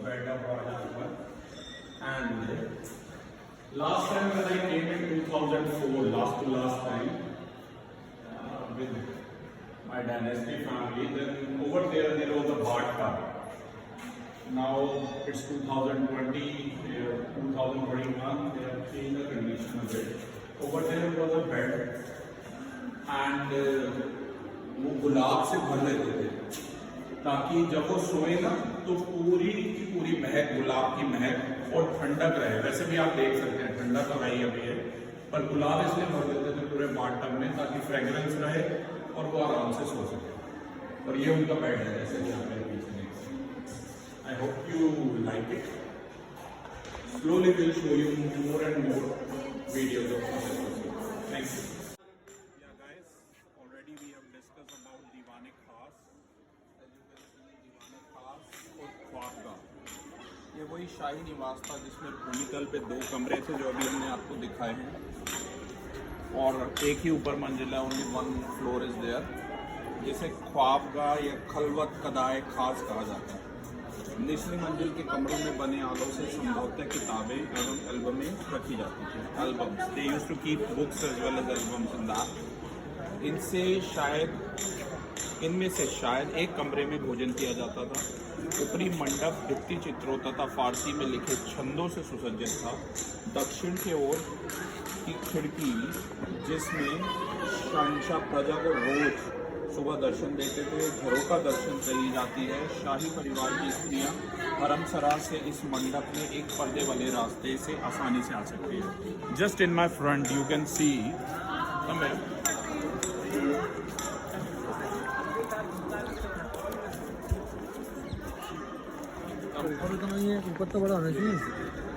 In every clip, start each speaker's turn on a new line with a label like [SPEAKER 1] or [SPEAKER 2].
[SPEAKER 1] bed of Raja Akbar. And last time when I came in 2004, last time, with my dynasty family, then over there was a bathtub. Now it's 2020, 2021, they have changed the condition of it. Over there was a bed, and वो गुलाब से भर देते थे ताकि जब वो सोए ना तो पूरी की पूरी महक, गुलाब की महक और ठंडक रहे। वैसे भी आप देख सकते हैं ठंडक तो नहीं अभी है, पर गुलाब इसलिए भर देते थे पूरे बाथटब में ताकि फ्रेग्रेंस रहे और वो आराम से सो सके। और ये उनका बेड है जैसे कि आप पीछे। I hope you like it. Slowly will show you more and more videos of this. Thank you. ये वही शाही निवास था जिसमें भूमितल पे 2 कमरे थे जो अभी हमने आपको दिखाए हैं, और एक ही ऊपर मंजिल है, ओनली 1 फ्लोर इज देयर, जिसे ख्वाबगाह या खलवत कदाए खास कहा जाता है। निचली मंजिल के कमरों में बने आलों से संभवतः किताबें एवं एल्बमें रखी जाती थी। Albums, they used to keep books as well as albums in that. इनमें से शायद एक कमरे में भोजन किया जाता था। ऊपरी मंडप भित्ति चित्रों तथा फारसी में लिखे छंदों से सुसज्जित था। दक्षिण की ओर की खिड़की, जिसमें शहंशाह प्रजा को रोज सुबह दर्शन देते थे, घरों का दर्शन चली जाती है। शाही परिवार की स्त्रियां धर्मसरा से इस मंडप में एक पर्दे वाले रास्ते से आसानी से आ सकती है। Just in my front you can सी
[SPEAKER 2] ऊपर तो बड़ा होना चाहिए।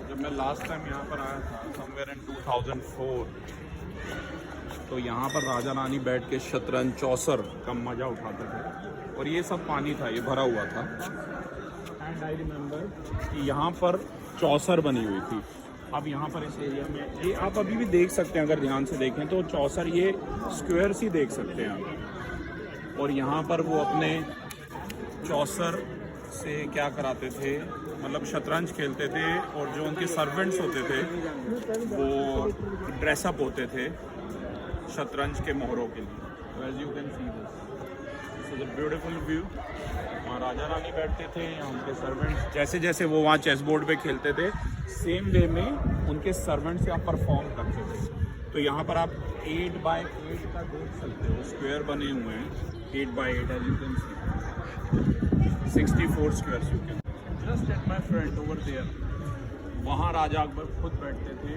[SPEAKER 1] जब मैं लास्ट टाइम यहाँ पर आया था समवेयर इन 2004, तो यहाँ पर राजा रानी बैठ के शतरंज चौसर का मजा उठाते थे, और ये सब पानी था, ये भरा हुआ था। एंड आई रिमेम्बर कि यहाँ पर चौसर बनी हुई थी। अब यहाँ पर इस एरिया में ये आप अभी भी देख सकते हैं, अगर ध्यान से देखें तो चौसर ये स्क्वायर्स ही देख सकते हैं आप। और यहाँ पर वो अपने चौसर से क्या कराते थे, मतलब शतरंज खेलते थे, और जो उनके सर्वेंट्स होते थे वो ड्रेसअप होते थे शतरंज के मोहरों के लिए। तो as you can see this is a beautiful view. वहाँ राजा रानी बैठते थे, यहाँ उनके सर्वेंट्स जैसे जैसे वो वहाँ चेस बोर्ड पे खेलते थे, सेम वे में उनके सर्वेंट्स यहाँ परफॉर्म करते थे। तो यहाँ पर आप 8x8 का देख सकते हो, स्क्वायर बने हुए हैं 8x8 as you can see, 64 square you can. Just at my front over there, वहाँ राजा अकबर खुद बैठते थे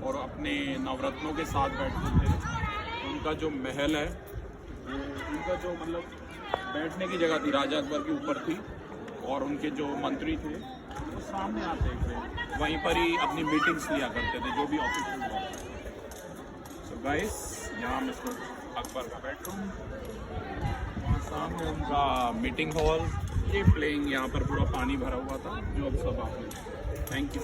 [SPEAKER 1] और अपने नवरत्नों के साथ बैठते थे। उनका जो महल है, उनका जो मतलब बैठने की जगह थी राजा अकबर के ऊपर थी, और उनके जो मंत्री थे वो सामने आते थे, वहीं पर ही अपनी मीटिंग्स लिया करते थे, जो भी ऑफिशियल हुआ। सो गाइस, यहाँ मिस्टर अकबर का बेडरूम, वहाँ सामने उनका मीटिंग हॉल, ये प्लेइंग, यहाँ पर पूरा पानी भरा हुआ था जो अब सब आपने। Thank you.